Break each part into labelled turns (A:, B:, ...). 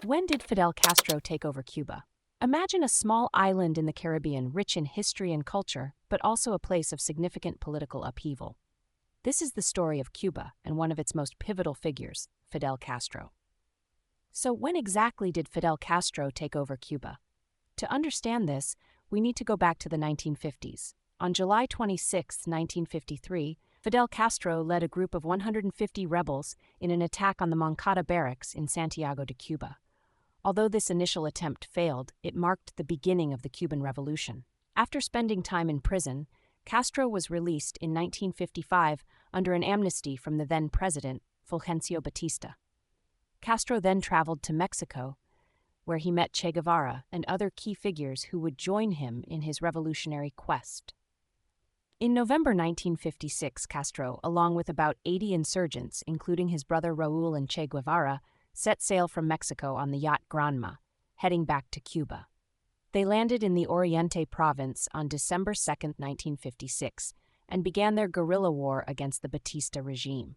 A: When did Fidel Castro take over Cuba? Imagine a small island in the Caribbean rich in history and culture, but also a place of significant political upheaval. This is the story of Cuba and one of its most pivotal figures, Fidel Castro. So, when exactly did Fidel Castro take over Cuba? To understand this, we need to go back to the 1950s. On July 26, 1953, Fidel Castro led a group of 150 rebels in an attack on the Moncada Barracks in Santiago de Cuba. Although this initial attempt failed, it marked the beginning of the Cuban Revolution. After spending time in prison, Castro was released in 1955 under an amnesty from the then president, Fulgencio Batista. Castro then traveled to Mexico, where he met Che Guevara and other key figures who would join him in his revolutionary quest. In November 1956, Castro, along with about 80 insurgents, including his brother Raúl and Che Guevara, set sail from Mexico on the yacht Granma, heading back to Cuba. They landed in the Oriente province on December 2, 1956, and began their guerrilla war against the Batista regime.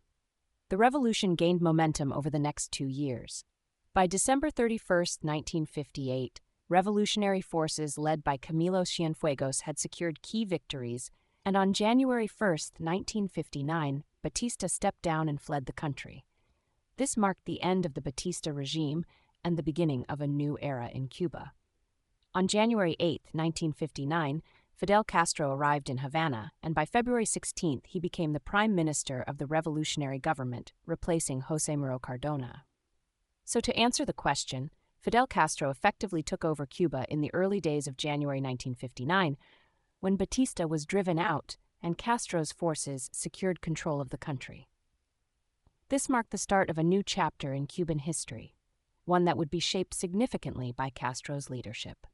A: The revolution gained momentum over the next 2 years. By December 31, 1958, revolutionary forces led by Camilo Cienfuegos had secured key victories, and on January 1, 1959, Batista stepped down and fled the country. This marked the end of the Batista regime and the beginning of a new era in Cuba. On January 8, 1959, Fidel Castro arrived in Havana, and by February 16, he became the prime minister of the revolutionary government, replacing José María Cardona. So to answer the question, Fidel Castro effectively took over Cuba in the early days of January 1959, when Batista was driven out and Castro's forces secured control of the country. This marked the start of a new chapter in Cuban history, one that would be shaped significantly by Castro's leadership.